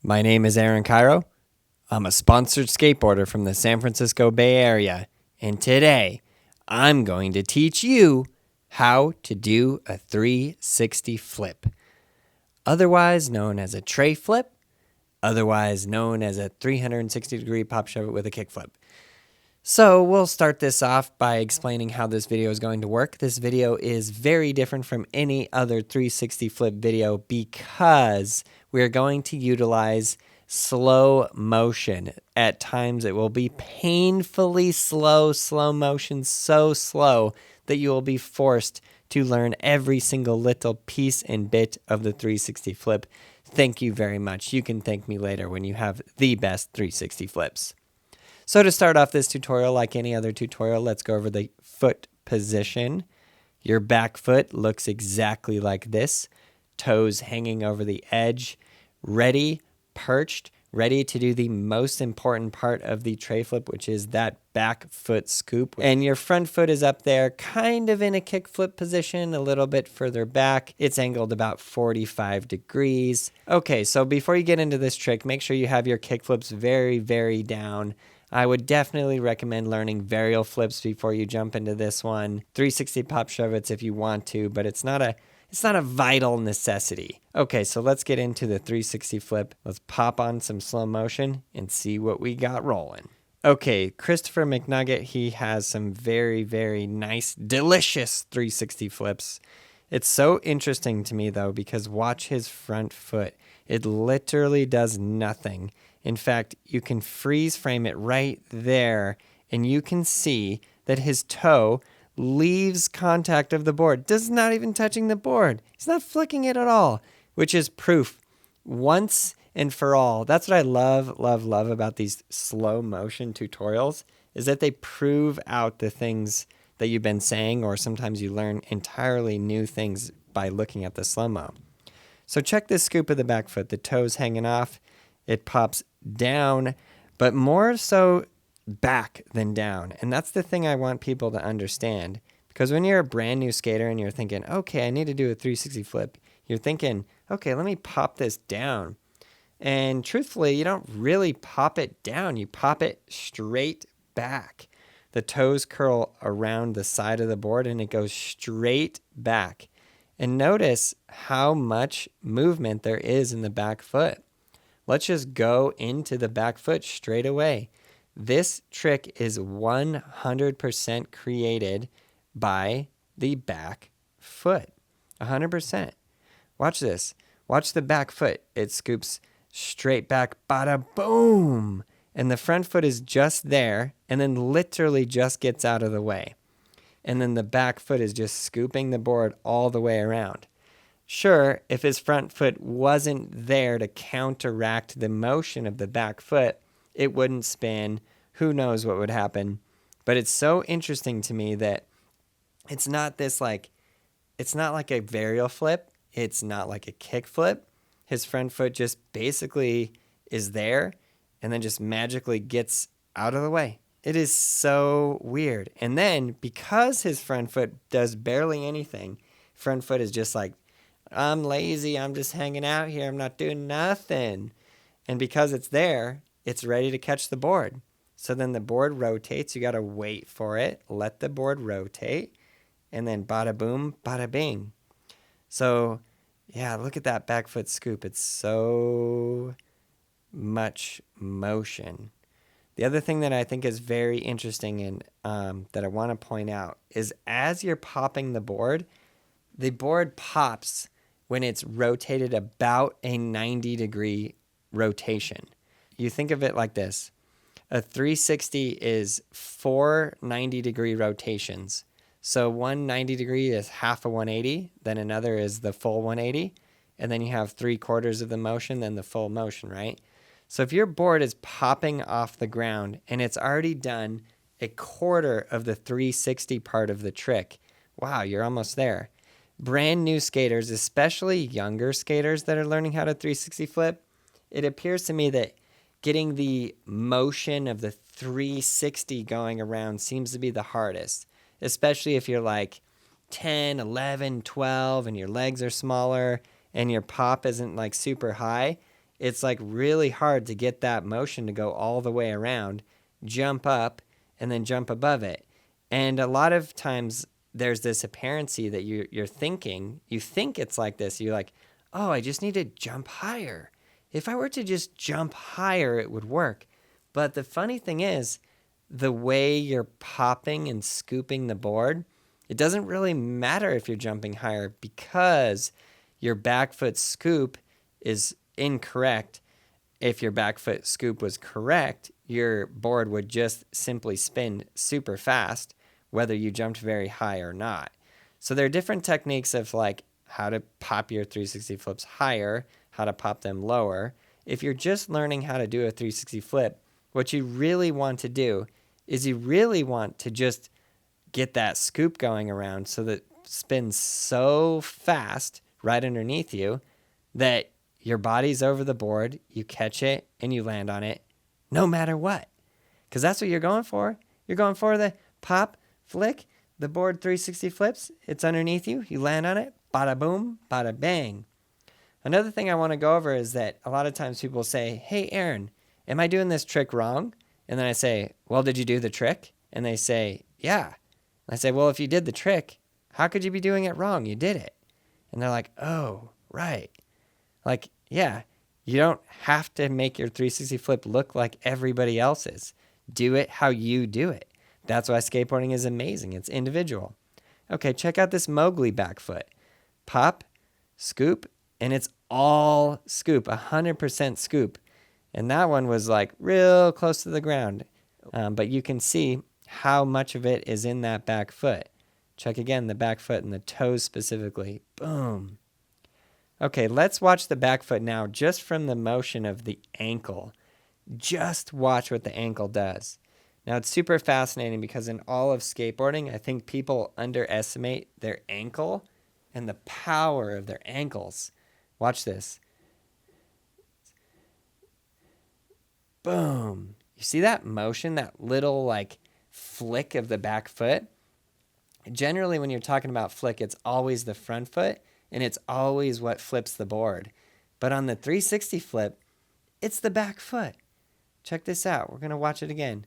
My name is Aaron Kyro. I'm a sponsored skateboarder from the San Francisco Bay Area, and today I'm going to teach you how to do a 360 flip, otherwise known as a tray flip, otherwise known as a 360-degree pop shove it with a kick flip. So we'll start this off by explaining how this video is going to work. This video is very different from any other 360 flip video because we're going to utilize slow motion. At times it will be painfully slow motion, so slow that you will be forced to learn every single little piece and bit of the 360 flip. Thank you very much. You can thank me later when you have the best 360 flips. So to start off this tutorial, like any other tutorial, let's go over the foot position. Your back foot looks exactly like this. Toes hanging over the edge, ready, perched, ready to do the most important part of the tray flip, which is that back foot scoop. And your front foot is up there, kind of in a kick flip position, a little bit further back. It's angled about 45 degrees. Okay, so before you get into this trick, make sure you have your kick flips very, very down. I would definitely recommend learning varial flips before you jump into this one. 360 pop shove it's if you want to, but it's not a vital necessity. Okay, so let's get into the 360 flip. Let's pop on some slow motion and see what we got rolling. Okay, Christopher McNugget, he has some very, very nice, delicious 360 flips. It's so interesting to me though, because watch his front foot. It literally does nothing. In fact, you can freeze frame it right there, and you can see that his toe leaves contact of the board. Does not even touching the board. He's not flicking it at all, which is proof once and for all. That's what I love about these slow motion tutorials, is that they prove out the things that you've been saying, or sometimes you learn entirely new things by looking at the slow-mo. So check this scoop of the back foot. The toe's hanging off. It pops down, but more so back than down. And that's the thing I want people to understand. Because when you're a brand new skater and you're thinking, okay, I need to do a 360 flip, you're thinking, okay, let me pop this down. And truthfully, you don't really pop it down. You pop it straight back. The toes curl around the side of the board and it goes straight back. And notice how much movement there is in the back foot. Let's just go into the back foot straight away. This trick is 100% created by the back foot. 100%. Watch this. Watch the back foot. It scoops straight back, bada boom. And the front foot is just there and then literally just gets out of the way. And then the back foot is just scooping the board all the way around. Sure, if his front foot wasn't there to counteract the motion of the back foot, it wouldn't spin. Who knows what would happen? But it's so interesting to me that it's not like a varial flip. It's not like a kick flip. His front foot just basically is there and then just magically gets out of the way. It is so weird. And then because his front foot does barely anything, front foot is just like, I'm lazy, I'm just hanging out here, I'm not doing nothing. And because it's there, it's ready to catch the board. So then the board rotates, you gotta wait for it, let the board rotate, and then bada boom, bada bing. So yeah, look at that back foot scoop. It's so much motion. The other thing that I think is very interesting and that I want to point out is as you're popping the board pops when it's rotated about a 90-degree rotation. You think of it like this. A 360 is 4 90-degree rotations. So one 90-degree is half a 180, then another is the full 180, and then you have 3/4 of the motion, then the full motion, right? So if your board is popping off the ground and it's already done a quarter of the 360 part of the trick, wow, you're almost there. Brand new skaters, especially younger skaters that are learning how to 360 flip, it appears to me that getting the motion of the 360 going around seems to be the hardest, especially if you're like 10, 11, 12 and your legs are smaller and your pop isn't like super high. it's like really hard to get that motion to go all the way around, jump up, and then jump above it. And a lot of times there's this apparency that you're thinking, you think it's like this. You're like, oh, I just need to jump higher. If I were to just jump higher, it would work. But the funny thing is, the way you're popping and scooping the board, it doesn't really matter if you're jumping higher because your back foot scoop is incorrect. If your back foot scoop was correct, your board would just simply spin super fast, whether you jumped very high or not. So there are different techniques of like how to pop your 360 flips higher, how to pop them lower. If you're just learning how to do a 360 flip, what you really want to do is you really want to just get that scoop going around so that it spins so fast right underneath you that your body's over the board, you catch it, and you land on it no matter what. Because that's what you're going for. You're going for the pop, flick, the board 360 flips, it's underneath you, you land on it, bada boom, bada bang. Another thing I want to go over is that a lot of times people say, hey, Aaron, am I doing this trick wrong? And then I say, well, did you do the trick? And they say, yeah. I say, well, if you did the trick, how could you be doing it wrong? You did it. And they're like, oh, right. Like, yeah, you don't have to make your 360 flip look like everybody else's. Do it how you do it. That's why skateboarding is amazing. It's individual. Okay, check out this Mowgli back foot. Pop, scoop, and it's all scoop, 100% scoop. And that one was like real close to the ground. But you can see how much of it is in that back foot. Check again the back foot and the toes specifically. Boom. Okay, let's watch the back foot now just from the motion of the ankle. Just watch what the ankle does. Now, it's super fascinating because in all of skateboarding, I think people underestimate their ankle and the power of their ankles. Watch this. Boom. You see that motion, that little like flick of the back foot? Generally, when you're talking about flick, it's always the front foot, and it's always what flips the board. But on the 360 flip, it's the back foot. Check this out. We're going to watch it again.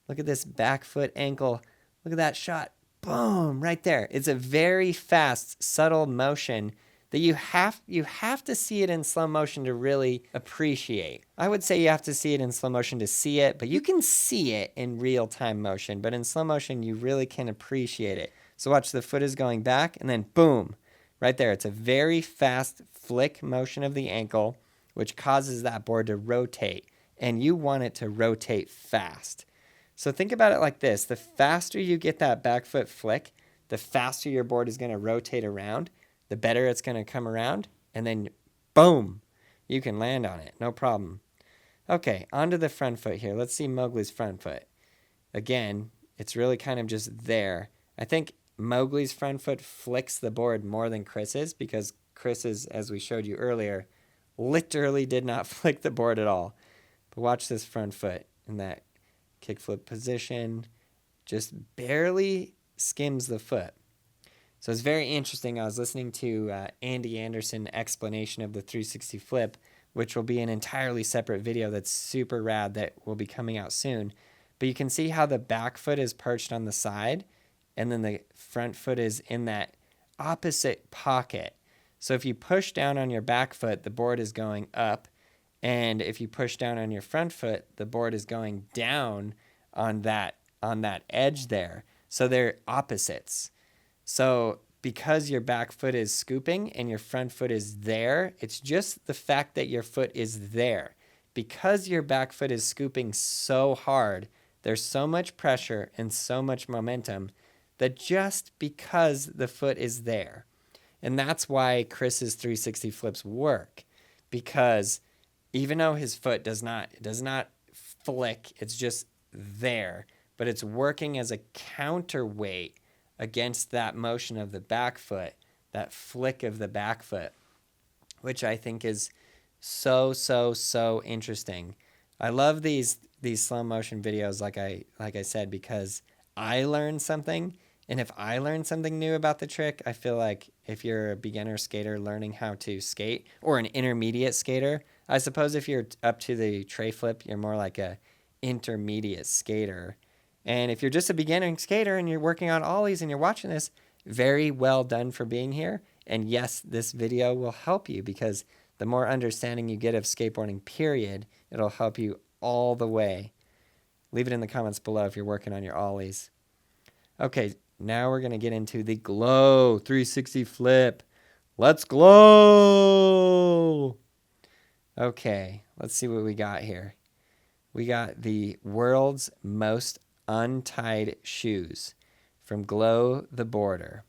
Look at this back foot ankle. Look at that shot. Boom, right there. It's a very fast, subtle motion that you have to see it in slow motion to really appreciate. I would say you have to see it in slow motion to see it, but you can see it in real-time motion. But in slow motion, you really can appreciate it. So watch, the foot is going back, and then boom, right there. It's a very fast flick motion of the ankle, which causes that board to rotate, and you want it to rotate fast. So think about it like this. The faster you get that back foot flick, the faster your board is going to rotate around, the better it's going to come around, and then boom, you can land on it. No problem. Okay, onto the front foot here. Let's see Mowgli's front foot. Again, it's really kind of just there. I think Mowgli's front foot flicks the board more than Chris's because Chris's, as we showed you earlier, literally did not flick the board at all. But watch this front foot in that kickflip position. Just barely skims the foot. So it's very interesting. I was listening to Andy Anderson explanation of the 360 flip, which will be an entirely separate video that's super rad that will be coming out soon. But you can see how the back foot is perched on the side, and then the front foot is in that opposite pocket. So if you push down on your back foot, the board is going up, and if you push down on your front foot, the board is going down on that edge there. So they're opposites. So because your back foot is scooping and your front foot is there, it's just the fact that your foot is there. Because your back foot is scooping so hard, there's so much pressure and so much momentum that just because the foot is there. And that's why Chris's 360 flips work. Because even though his foot does not flick, it's just there, but it's working as a counterweight against that motion of the back foot, that flick of the back foot, which I think is so interesting. I love these slow motion videos, like I said, because I learned something, and if I learned something new about the trick, I feel like if you're a beginner skater learning how to skate, or an intermediate skater, I suppose if you're up to the tray flip, you're more like a intermediate skater. And if you're just a beginning skater and you're working on ollies and you're watching this, very well done for being here. And yes, this video will help you because the more understanding you get of skateboarding, period, it'll help you all the way. Leave it in the comments below if you're working on your ollies. Okay, now we're going to get into the glow 360 flip. Let's glow! Okay, let's see what we got here. We got the world's most untied shoes from Glow the Boarder.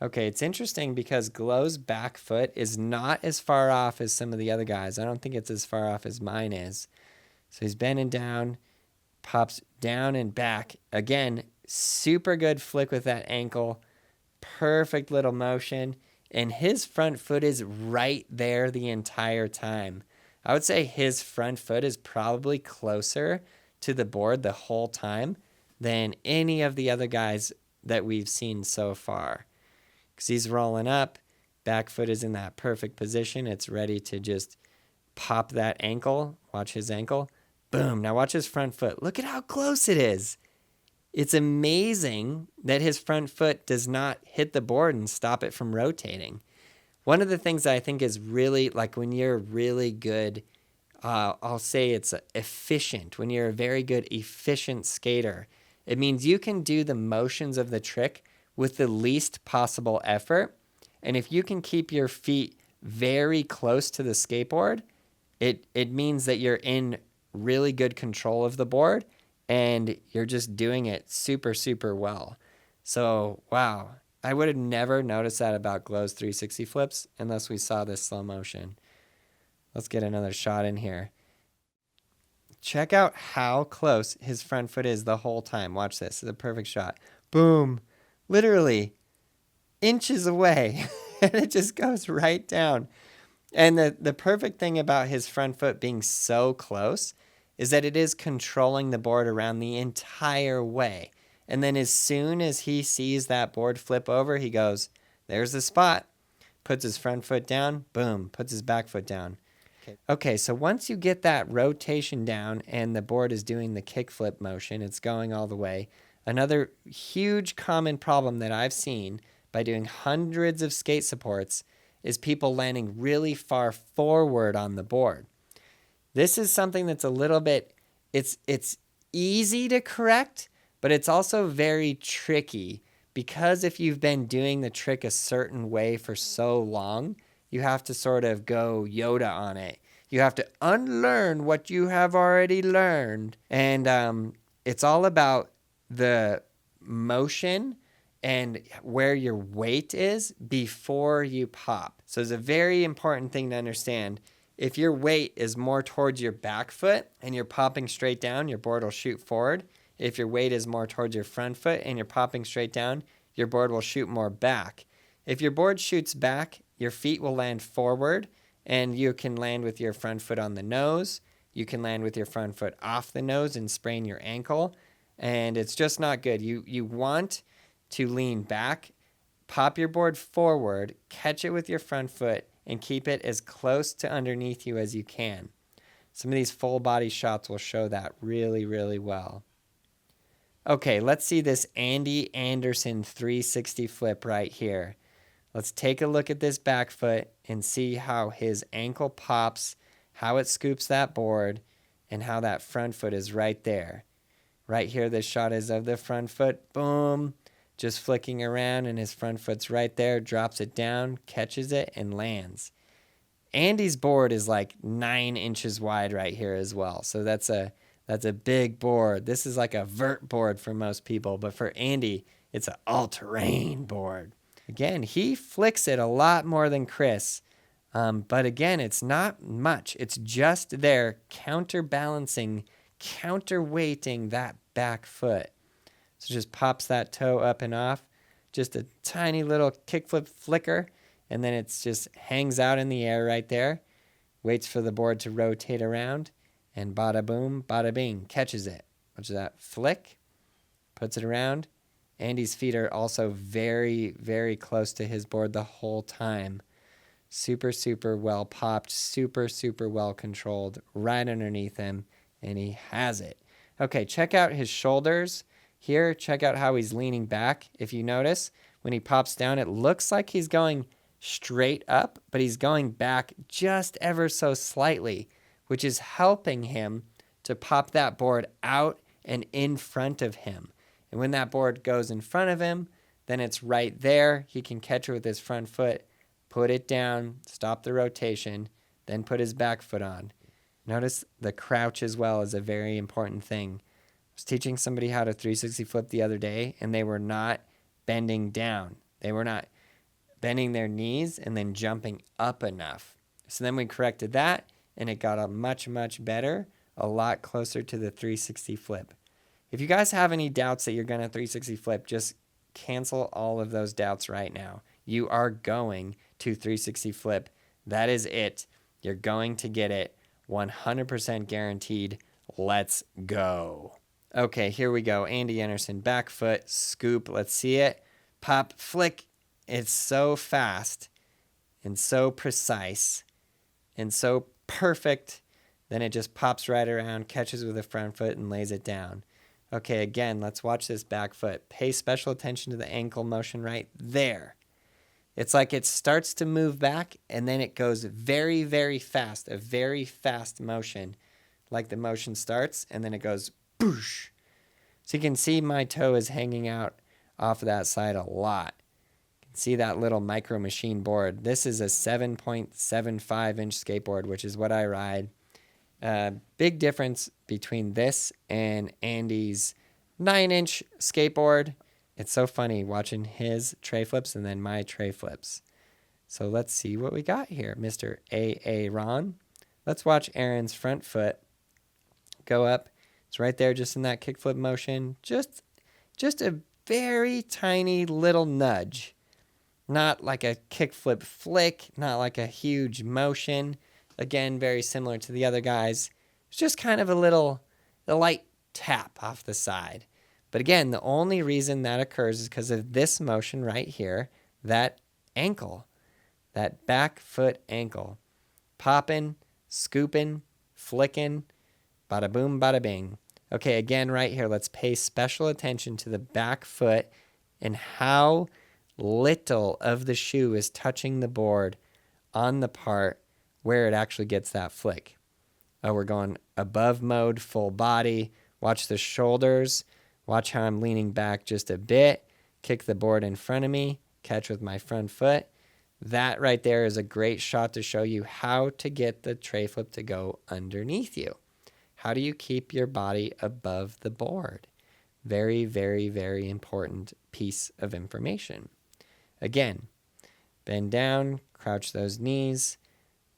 Okay, it's interesting because Glow's back foot is not as far off as some of the other guys. I don't think it's as far off as mine is. So he's bending down, pops down and back. Again, super good flick with that ankle. Perfect little motion. And his front foot is right there the entire time. I would say his front foot is probably closer to the board the whole time than any of the other guys that we've seen so far. Because he's rolling up, back foot is in that perfect position. It's ready to just pop that ankle. Watch his ankle. Boom. Now watch his front foot. Look at how close it is. It's amazing that his front foot does not hit the board and stop it from rotating. One of the things that I think is really, like when you're really good, I'll say it's efficient. When you're a very good, efficient skater, it means you can do the motions of the trick with the least possible effort. And if you can keep your feet very close to the skateboard, it means that you're in really good control of the board and you're just doing it super, super well. So, wow. I would have never noticed that about Glow's 360 flips unless we saw this slow motion. Let's get another shot in here. Check out how close his front foot is the whole time. Watch this. It's a perfect shot. Boom. Literally inches away. And it just goes right down. And the perfect thing about his front foot being so close is that it is controlling the board around the entire way. And then as soon as he sees that board flip over, he goes, there's the spot. Puts his front foot down, boom, puts his back foot down. Okay, so once you get that rotation down and the board is doing the kickflip motion, it's going all the way. Another huge common problem that I've seen by doing hundreds of skate supports is people landing really far forward on the board. This is something that's a little bit, it's easy to correct, but it's also very tricky because if you've been doing the trick a certain way for so long, you have to sort of go Yoda on it. You have to unlearn what you have already learned. And it's all about the motion and where your weight is before you pop. So it's a very important thing to understand. If your weight is more towards your back foot and you're popping straight down, your board will shoot forward. If your weight is more towards your front foot and you're popping straight down, your board will shoot more back. If your board shoots back, your feet will land forward and you can land with your front foot on the nose. You can land with your front foot off the nose and sprain your ankle. And it's just not good. You want to lean back, pop your board forward, catch it with your front foot, and keep it as close to underneath you as you can. Some of these full body shots will show that really, really well. Okay, let's see this Andy Anderson 360 flip right here. Let's take a look at this back foot and see how his ankle pops, how it scoops that board, and how that front foot is right there. Right here, this shot is of the front foot. Boom. Just flicking around, and his front foot's right there. Drops it down, catches it, and lands. Andy's board is like 9 inches wide right here as well. So that's a big board. This is like a vert board for most people, but for Andy, it's an all-terrain board. Again, he flicks it a lot more than Chris, but again, it's not much. It's just there counterbalancing, counterweighting that back foot. So just pops that toe up and off, just a tiny little kickflip flicker, and then it's just hangs out in the air right there, waits for the board to rotate around, and bada boom, bada bing, catches it. Watch that flick, puts it around. Andy's feet are also very, very close to his board the whole time. Super, super well popped, super, super well controlled right underneath him, and he has it. Okay, check out his shoulders here. Check out how he's leaning back. If you notice, when he pops down, it looks like he's going straight up, but he's going back just ever so slightly, which is helping him to pop that board out and in front of him. And when that board goes in front of him, then it's right there. He can catch it with his front foot, put it down, stop the rotation, then put his back foot on. Notice the crouch as well is a very important thing. I was teaching somebody how to 360 flip the other day, and they were not bending down. They were not bending their knees and then jumping up enough. So then we corrected that, and it got a much, much better, a lot closer to the 360 flip. If you guys have any doubts that you're going to 360 flip, just cancel all of those doubts right now. You are going to 360 flip. That is it. You're going to get it 100% guaranteed. Let's go. Okay, here we go. Andy Anderson, back foot, scoop. Let's see it. Pop, flick. It's so fast and so precise and so perfect. Then it just pops right around, catches with the front foot, and lays it down. Okay, again, let's watch this back foot. Pay special attention to the ankle motion right there. It's like it starts to move back, and then it goes very, very fast, a very fast motion. Like the motion starts, and then it goes boosh. So you can see my toe is hanging out off of that side a lot. You can see that little micro machine board. This is a 7.75-inch skateboard, which is what I ride. Big difference between this and Andy's 9-inch skateboard. It's so funny watching his tray flips and then my tray flips. So let's see what we got here, Mr. A.A. Ron. Let's watch Aaron's front foot go up. It's right there just in that kickflip motion. Just a very tiny little nudge. Not like a kickflip flick, not like a huge motion. Again, very similar to the other guys. It's just kind of a light tap off the side. But again, the only reason that occurs is because of this motion right here, that ankle, that back foot ankle. Popping, scooping, flicking, bada boom, bada bing. Okay, again, right here, let's pay special attention to the back foot and how little of the shoe is touching the board on the part where it actually gets that flick. Oh, we're going above mode, full body. Watch the shoulders. Watch how I'm leaning back just a bit. Kick the board in front of me. Catch with my front foot. That right there is a great shot to show you how to get the tray flip to go underneath you. How do you keep your body above the board? Very, very, very important piece of information. Again, bend down, crouch those knees.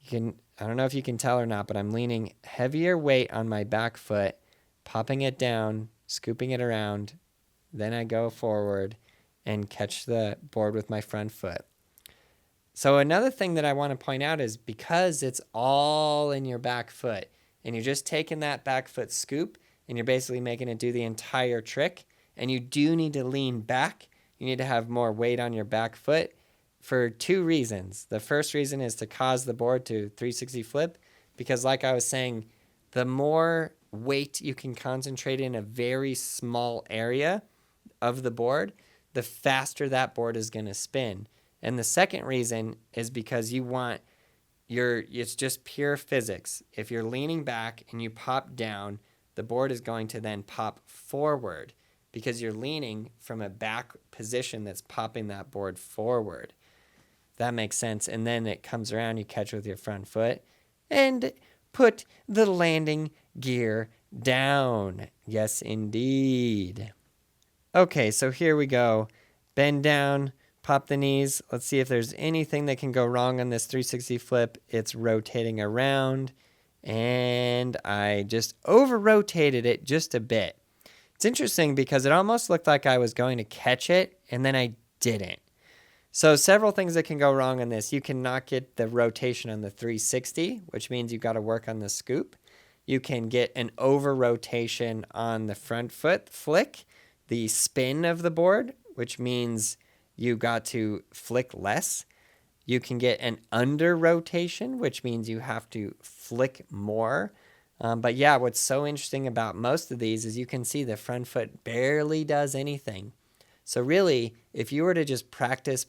I don't know if you can tell or not, but I'm leaning heavier weight on my back foot, popping it down, scooping it around. Then I go forward and catch the board with my front foot. So another thing that I want to point out is because it's all in your back foot and you're just taking that back foot scoop and you're basically making it do the entire trick, and you do need to lean back. You need to have more weight on your back foot for two reasons. The first reason is to cause the board to 360 flip because, like I was saying, the more weight you can concentrate in a very small area of the board, the faster that board is going to spin. And the second reason is because it's just pure physics. If you're leaning back and you pop down, the board is going to then pop forward because you're leaning from a back position that's popping that board forward. That makes sense. And then it comes around, you catch with your front foot and put the landing gear down. Yes, indeed. Okay, so here we go. Bend down, pop the knees. Let's see if there's anything that can go wrong on this 360 flip. It's rotating around, and I just over-rotated it just a bit. It's interesting because it almost looked like I was going to catch it, and then I didn't. So several things that can go wrong on this. You cannot get the rotation on the 360, which means you've got to work on the scoop. You can get an over-rotation on the front foot flick, the spin of the board, which means you got to flick less. You can get an under rotation, which means you have to flick more. But yeah, what's so interesting about most of these is you can see the front foot barely does anything. So really, if you were to just practice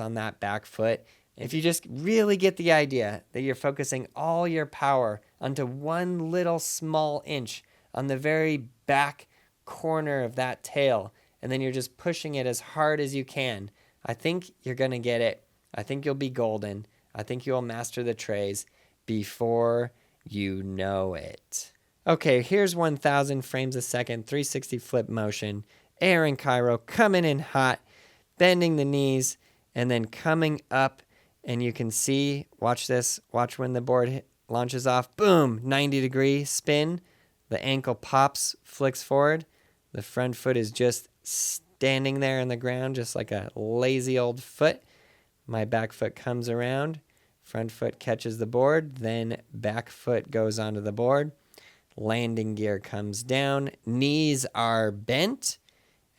on that back foot, if you just really get the idea that you're focusing all your power onto one little small inch on the very back corner of that tail, and then you're just pushing it as hard as you can, I think you're going to get it. I think you'll be golden. I think you'll master the trays before you know it. Okay, here's 1,000 frames a second, 360 flip motion. Aaron Kyro coming in hot, bending the knees, and then coming up, and you can see, watch this, watch when the board launches off, boom, 90-degree spin. The ankle pops, flicks forward. The front foot is just standing there on the ground, just like a lazy old foot. My back foot comes around, front foot catches the board, then back foot goes onto the board. Landing gear comes down, knees are bent,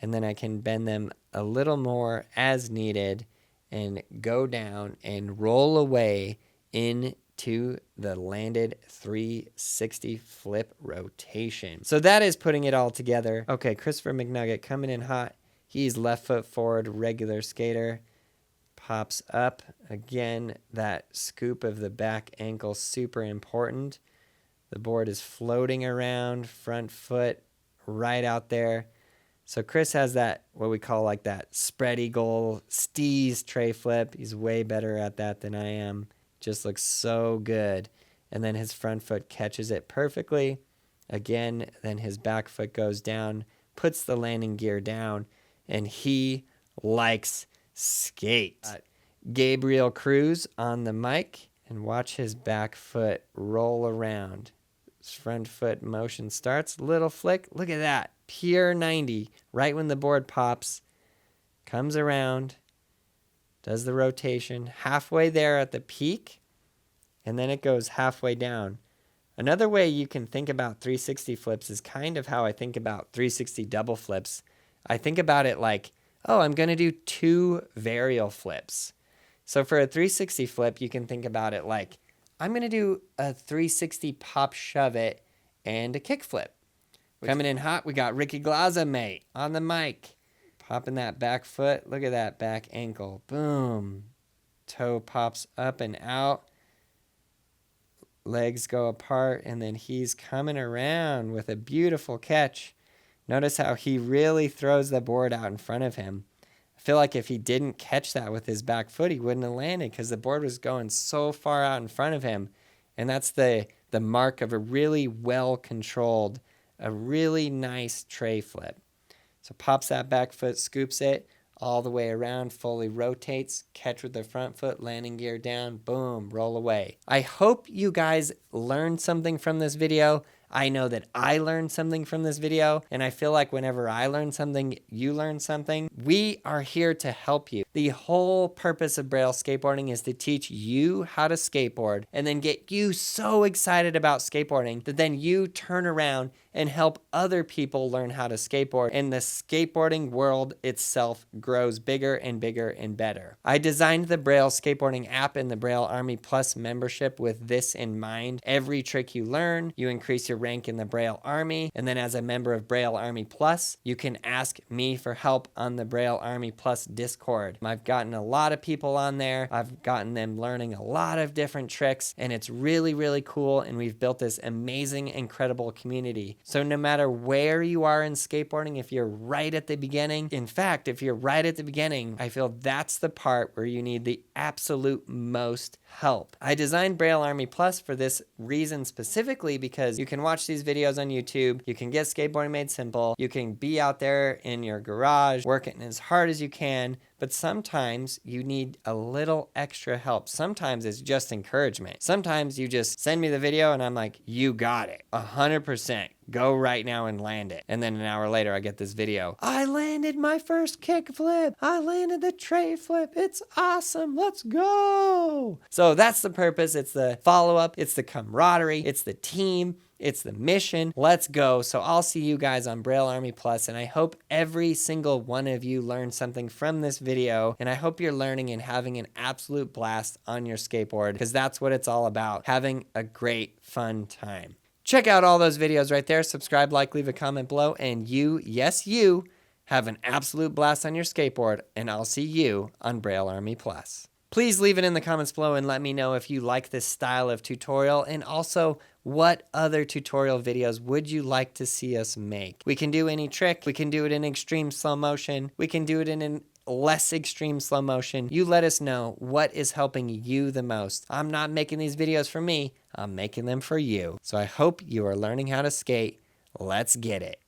and then I can bend them a little more as needed and go down and roll away into the landed 360 flip rotation. So that is putting it all together. Okay, Christopher McNugget coming in hot. He's left foot forward, regular skater. Pops up. Again, that scoop of the back ankle, super important. The board is floating around, front foot right out there. So Chris has that, what we call like that spread eagle, steez tray flip. He's way better at that than I am. Just looks so good. And then his front foot catches it perfectly. Again, then his back foot goes down, puts the landing gear down, and he likes skate. Gabriel Cruz on the mic, and watch his back foot roll around. His front foot motion starts, little flick, look at that, pure 90, right when the board pops, comes around, does the rotation, halfway there at the peak, and then it goes halfway down. Another way you can think about 360 flips is kind of how I think about 360 double flips. I think about it like, oh, I'm going to do 2 varial flips. So for a 360 flip, you can think about it like, I'm going to do a 360 pop shove it and a kick flip. Coming in hot, we got Ricky Glaza, mate, on the mic. Popping that back foot. Look at that back ankle. Boom. Toe pops up and out. Legs go apart, and then he's coming around with a beautiful catch. Notice how he really throws the board out in front of him. I feel like if he didn't catch that with his back foot, he wouldn't have landed because the board was going so far out in front of him. And that's the mark of a really well-controlled, a really nice tray flip. So pops that back foot, scoops it all the way around, fully rotates, catch with the front foot, landing gear down, boom, roll away. I hope you guys learned something from this video. I know that I learned something from this video, and I feel like whenever I learn something, you learn something. We are here to help you. The whole purpose of Braille skateboarding is to teach you how to skateboard and then get you so excited about skateboarding that then you turn around and help other people learn how to skateboard, and the skateboarding world itself grows bigger and bigger and better. I designed the Braille skateboarding app and the Braille Army Plus membership with this in mind. Every trick you learn, you increase your rank in the Braille Army, and then as a member of Braille Army Plus, you can ask me for help on the Braille Army Plus Discord. I've gotten a lot of people on there. I've gotten them learning a lot of different tricks, and it's really, really cool, and we've built this amazing, incredible community. So no matter where you are in skateboarding, if you're right at the beginning, in fact, if you're right at the beginning, I feel that's the part where you need the absolute most help. I designed Braille Army Plus for this reason specifically because you can watch these videos on YouTube, you can get skateboarding made simple, you can be out there in your garage working as hard as you can, but sometimes you need a little extra help. Sometimes it's just encouragement. Sometimes you just send me the video and I'm like, you got it, 100%. Go right now and land it. And then an hour later, I get this video. I landed my first kick flip. I landed the tray flip. It's awesome. Let's go. So that's the purpose. It's the follow-up. It's the camaraderie. It's the team. It's the mission. Let's go. So I'll see you guys on Braille Army Plus, and I hope every single one of you learned something from this video, and I hope you're learning and having an absolute blast on your skateboard, because that's what it's all about, having a great, fun time. Check out all those videos right there. Subscribe, like, leave a comment below, and you, yes you, have an absolute blast on your skateboard, and I'll see you on Braille Army Plus. Please leave it in the comments below and let me know if you like this style of tutorial, and also what other tutorial videos would you like to see us make. We can do any trick. We can do it in extreme slow motion. We can do it in less extreme slow motion. You let us know what is helping you the most. I'm not making these videos for me. I'm making them for you. So I hope you are learning how to skate. Let's get it.